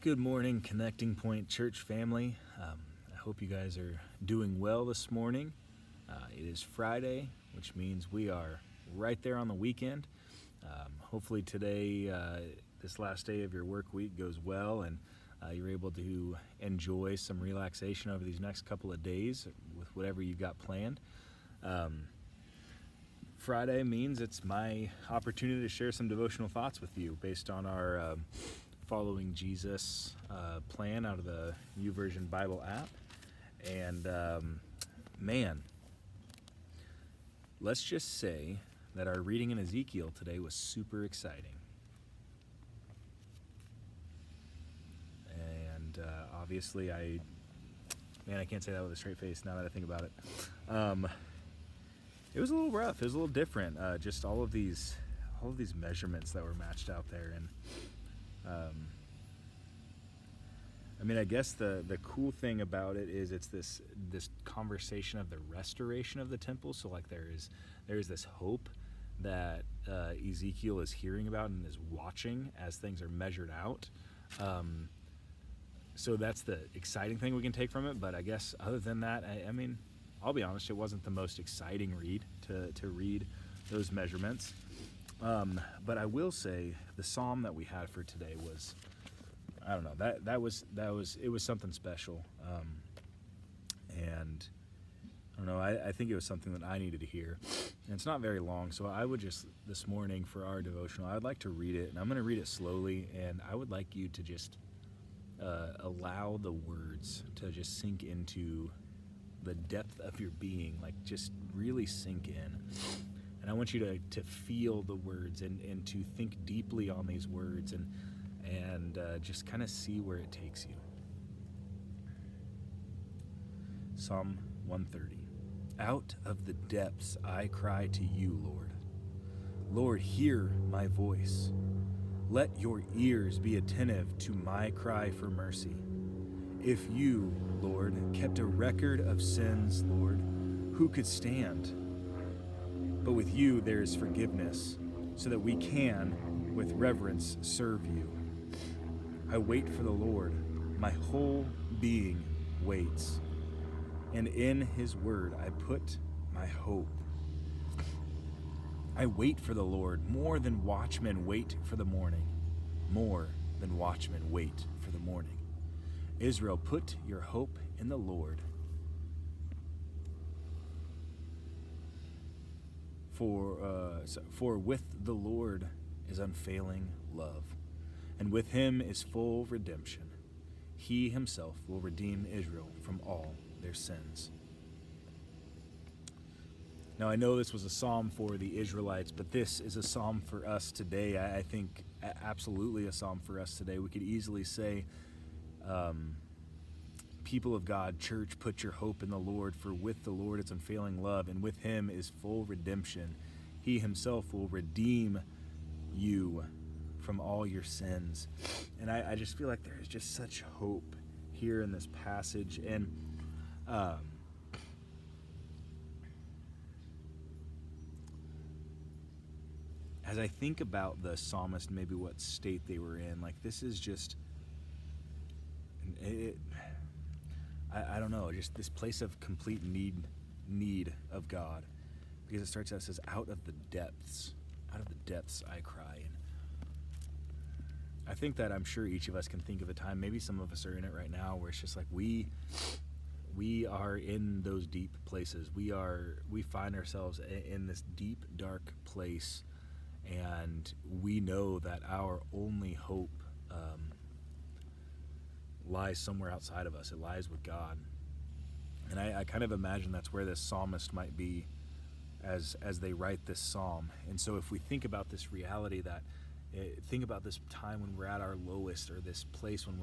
Good morning, Connecting Point Church family. I hope you guys are doing well this morning. It is Friday, which means we are right there on the weekend. Hopefully today, this last day of your work week goes well and you're able to enjoy some relaxation over these next couple of days with whatever you've got planned. Friday means it's my opportunity to share some devotional thoughts with you based on our Following Jesus plan out of the YouVersion Bible app. And man, let's just say that our reading in Ezekiel today was super exciting. And obviously I can't say that with a straight face now that I think about it. It was a little rough. It was a little different. Just all of these measurements that were matched out there. And I guess the cool thing about it is it's this conversation of the restoration of the temple. So like there is this hope that Ezekiel is hearing about and is watching as things are measured out. So that's the exciting thing we can take from it. But I guess other than that, I'll be honest, it wasn't the most exciting read to read those measurements. But I will say the psalm that we had for today was, I don't know, it was something special. And I don't know, I think it was something that I needed to hear. And it's not very long, so I would just, this morning for our devotional, I'd like to read it, and I'm going to read it slowly, and I would like you to just allow the words to just sink into the depth of your being, like just really sink in. And I want you to feel the words and to think deeply on these words and just kind of see where it takes you. Psalm 130. Out of the depths I cry to you, Lord. Lord, hear my voice. Let your ears be attentive to my cry for mercy. If you, Lord, kept a record of sins, Lord, who could stand? But with you there is forgiveness, so that we can, with reverence, serve you. I wait for the Lord. My whole being waits. And in his word I put my hope. I wait for the Lord more than watchmen wait for the morning. More than watchmen wait for the morning. Israel, put your hope in the Lord. For with the Lord is unfailing love, and with him is full redemption. He himself will redeem Israel from all their sins. Now I know this was a psalm for the Israelites, but this is a psalm for us today. I think absolutely a psalm for us today. We could easily say, people of God, church, put your hope in the Lord, for with the Lord is unfailing love, and with him is full redemption. He himself will redeem you from all your sins. And I just feel like there's just such hope here in this passage. And as I think about the psalmist, maybe what state they were in, like this is just, I don't know, just this place of complete need of God. Because it starts out, it says, out of the depths I cry. And I think that I'm sure each of us can think of a time, maybe some of us are in it right now, where it's just like we are in those deep places. We find ourselves in this deep, dark place, and we know that our only hope lies somewhere outside of us. It lies with God. And I kind of imagine that's where this psalmist might be as they write this psalm. And so if we think about this reality, think about this time when we're at our lowest, or this place when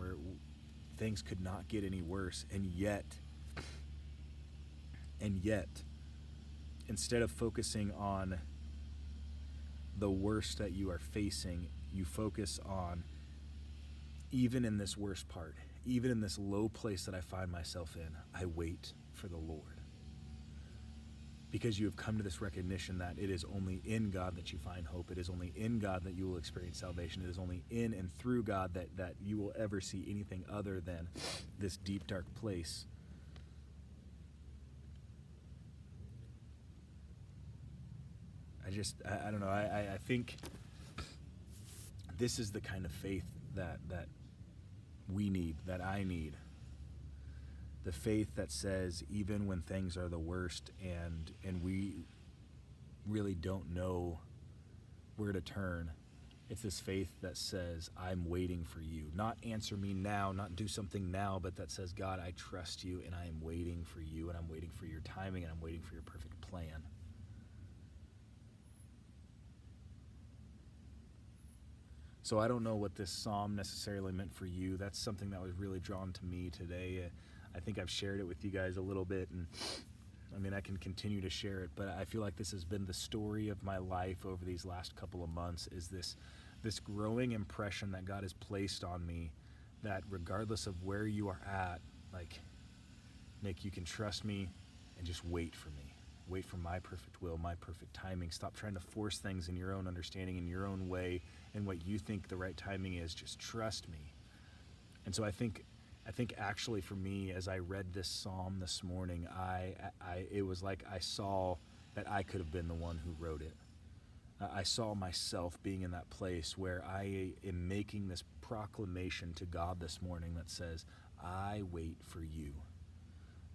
things could not get any worse, and yet instead of focusing on the worst that you are facing, you focus on, even in this worst part, even in this low place that I find myself in, I wait for the Lord. because you have come to this recognition that it is only in God that you find hope. It is only in God that you will experience salvation. It is only in and through God that you will ever see anything other than this deep, dark place. I don't know. I think this is the kind of faith that we need, that I need. The faith that says even when things are the worst and we really don't know where to turn, it's this faith that says, I'm waiting for you. Not answer me now, not do something now, but that says, God, I trust you and I am waiting for you and I'm waiting for your timing and I'm waiting for your perfect plan. So I don't know what this psalm necessarily meant for you. That's something that was really drawn to me today. I think I've shared it with you guys a little bit, and I mean, I can continue to share it, but I feel like this has been the story of my life over these last couple of months, is this growing impression that God has placed on me, that regardless of where you are at, like, Nick, you can trust me and just wait for me. Wait for my perfect will, my perfect timing. Stop trying to force things in your own understanding, in your own way, and what you think the right timing is. Just trust me. And so I think actually for me, as I read this psalm this morning, it was like I saw that I could have been the one who wrote it. I saw myself being in that place where I am making this proclamation to God this morning that says, I wait for you.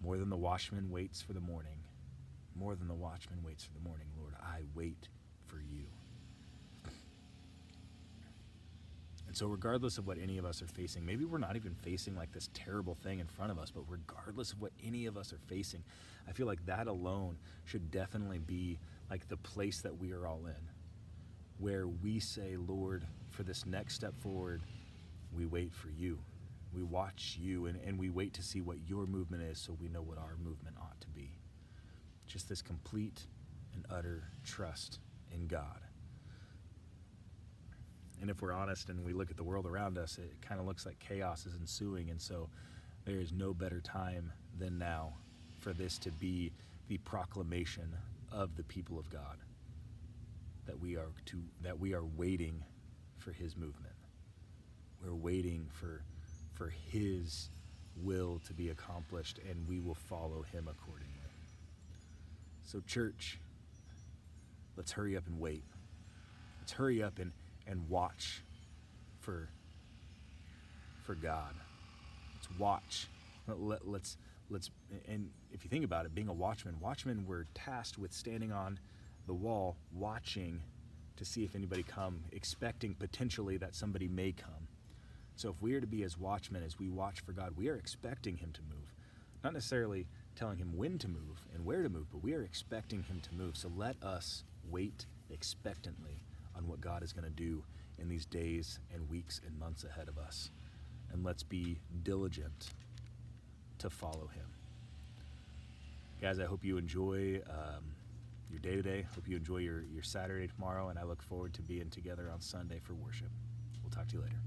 More than the watchman waits for the morning, more than the watchman waits for the morning, Lord, I wait for you. And so regardless of what any of us are facing, maybe we're not even facing like this terrible thing in front of us, but regardless of what any of us are facing, I feel like that alone should definitely be like the place that we are all in, where we say, Lord, for this next step forward, we wait for you. We watch you and we wait to see what your movement is so we know what our movement ought to be. Just this complete and utter trust in God. And if we're honest and we look at the world around us, it kind of looks like chaos is ensuing. And so there is no better time than now for this to be the proclamation of the people of God, that we are waiting for his movement. We're waiting for his will to be accomplished, and we will follow him accordingly. So church, let's hurry up and wait. Let's hurry up and watch for God. Let's watch. Let's and if you think about it, being a watchmen were tasked with standing on the wall, watching to see if anybody come, expecting potentially that somebody may come. So if we are to be as watchmen, as we watch for God, we are expecting him to move. Not necessarily telling him when to move and where to move, but we are expecting him to move. So let us wait expectantly on what God is going to do in these days and weeks and months ahead of us. And let's be diligent to follow him. Guys, I hope you enjoy your day today. Hope you enjoy your Saturday tomorrow, and I look forward to being together on Sunday for worship. We'll talk to you later.